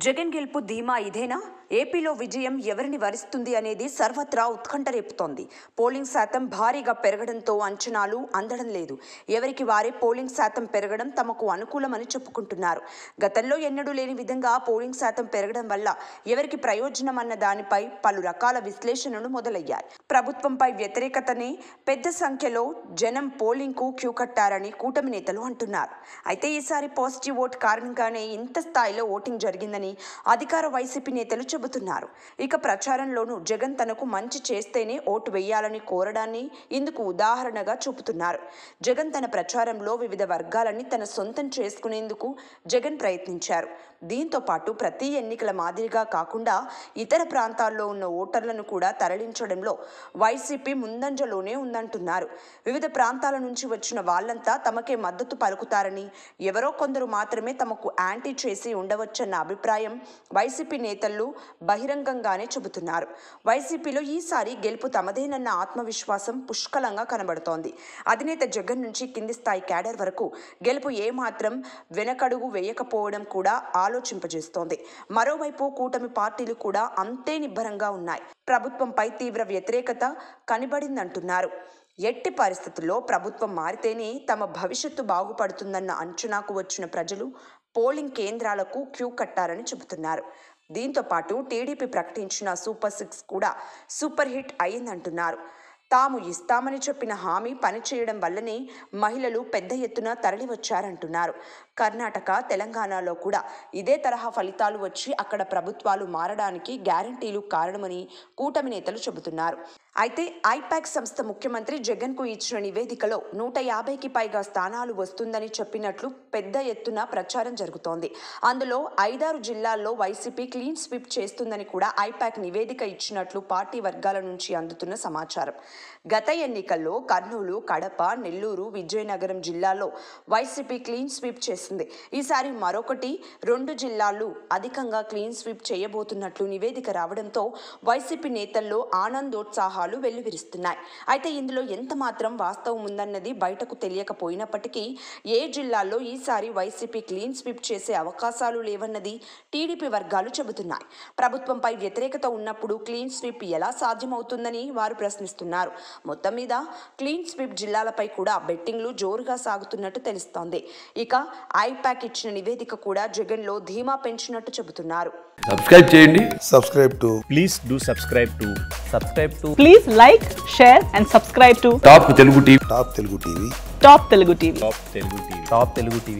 జగన్ గెలుపు ధీమా ఇదేనా? ఏపీలో విజయం ఎవరిని వరిస్తుంది అనేది సర్వత్రా ఉత్కంఠ రేపుతోంది. పోలింగ్ శాతం భారీగా పెరగడంతో అంచనాలు అందడం లేదు. ఎవరికి వారే పోలింగ్ శాతం పెరగడం తమకు అనుకూలమని చెప్పుకుంటున్నారు. గతంలో ఎన్నడూ లేని విధంగా పోలింగ్ శాతం పెరగడం వల్ల ఎవరికి ప్రయోజనం అన్న దానిపై పలు రకాల విశ్లేషణలు మొదలయ్యాయి. ప్రభుత్వంపై వ్యతిరేకతనే పెద్ద సంఖ్యలో జనం పోలింగ్కు క్యూ కట్టారని కూటమి నేతలు అంటున్నారు. అయితే ఈసారి పాజిటివ్ ఓట్ కారణంగానే ఇంత స్థాయిలో ఓటింగ్ జరిగిందని అధికార వైసీపీ నేతలు చెబుతున్నారు. ఇక ప్రచారంలోనూ జగన్ తనకు మంచి చేస్తేనే ఓటు వేయాలని కోరడాన్ని ఇందుకు ఉదాహరణగా చూపుతున్నారు. జగన్ తన ప్రచారంలో వివిధ వర్గాలని తన సొంతం చేసుకునేందుకు జగన్ ప్రయత్నించారు. దీంతో పాటు ప్రతి ఎన్నికల మాదిరిగా కాకుండా ఇతర ప్రాంతాల్లో ఉన్న ఓటర్లను కూడా తరలించడంలో వైసీపీ ముందంజలోనే ఉందంటున్నారు. వివిధ ప్రాంతాల నుంచి వచ్చిన వాళ్ళంతా తమకే మద్దతు పలుకుతారని, ఎవరో కొందరు మాత్రమే తమకు యాంటీ చేసి ఉండవచ్చన్న అభిప్రాయం వైసీపీ నేతలు బహిరంగంగానే చెబుతున్నారు. వైసీపీలో ఈసారి గెలుపు తమదేనన్న ఆత్మవిశ్వాసం పుష్కలంగా కనబడుతోంది. అధినేత జగన్ నుంచి కింది స్థాయి క్యాడర్ వరకు గెలుపు ఏమాత్రం వెనకడుగు వేయకపోవడం కూడా ఆలోచింపజేస్తోంది. మరోవైపు కూటమి పార్టీలు కూడా అంతే నిబ్బరంగా ఉన్నాయి. ప్రభుత్వంపై తీవ్ర వ్యతిరేకత కనబడిందంటున్నారు. ఎట్టి పరిస్థితుల్లో ప్రభుత్వం మారితేనే తమ భవిష్యత్తు బాగుపడుతుందన్న అంచనాకు వచ్చిన ప్రజలు పోలింగ్ కేంద్రాలకు క్యూ కట్టారని చెబుతున్నారు. దీంతో పాటు టీడీపీ ప్రకటించిన సూపర్ 6 కూడా సూపర్ హిట్ అయిందంటున్నారు. తాము ఇస్తామని చెప్పిన హామీ పనిచేయడం వల్లనే మహిళలు పెద్ద ఎత్తున తరలివచ్చారంటున్నారు. కర్ణాటక, తెలంగాణలో కూడా ఇదే తరహా ఫలితాలు వచ్చి అక్కడ ప్రభుత్వాలు మారడానికి గ్యారంటీలు కారణమని కూటమి నేతలు చెబుతున్నారు. అయితే ఐపాక్ సంస్థ ముఖ్యమంత్రి జగన్కు ఇచ్చిన నివేదికలో 150కి పైగా స్థానాలు వస్తుందని చెప్పినట్లు పెద్ద ఎత్తున ప్రచారం జరుగుతోంది. అందులో 5-6 జిల్లాల్లో వైసీపీ క్లీన్ స్వీప్ చేస్తుందని కూడా ఐపాక్ నివేదిక ఇచ్చినట్లు పార్టీ వర్గాల నుంచి అందుతున్న సమాచారం. గత ఎన్నికల్లో కర్నూలు, కడప, నెల్లూరు, విజయనగరం జిల్లాల్లో వైసీపీ క్లీన్ స్వీప్ చేసింది. ఈసారి మరొకటి 2 జిల్లాల్లో అధికంగా క్లీన్ స్వీప్ చేయబోతున్నట్లు నివేదిక రావడంతో వైసీపీ నేతల్లో ఆనందోత్సాహాలు వెల్లువిరుస్తున్నాయి. అయితే ఇందులో ఎంత మాత్రం వాస్తవం ఉందన్నది బయటకు తెలియకపోయినప్పటికీ ఏ జిల్లాల్లో ఈసారి వైసీపీ క్లీన్ స్వీప్ చేసే అవకాశాలు లేవన్నది టీడీపీ వర్గాలు చెబుతున్నాయి. ప్రభుత్వంపై వ్యతిరేకత ఉన్నప్పుడు క్లీన్ స్వీప్ ఎలా సాధ్యమవుతుందని వారు ప్రశ్నిస్తున్నారు. మొత్తం మీద క్లీన్ స్వీప్ జిల్లాలపై కూడా బెట్టింగ్లు జోరుగా సాగుతున్నట్టు తెలుస్తోంది. ఇక ఐపాక్ ఇచ్చిన నివేదిక కూడా జగన్ లో ధీమా పెంచినట్టు చెబుతున్నారు. సబ్స్క్రైబ్ చేయండి. Please do subscribe to. Please like, share and subscribe to top Telugu TV. Top Telugu TV.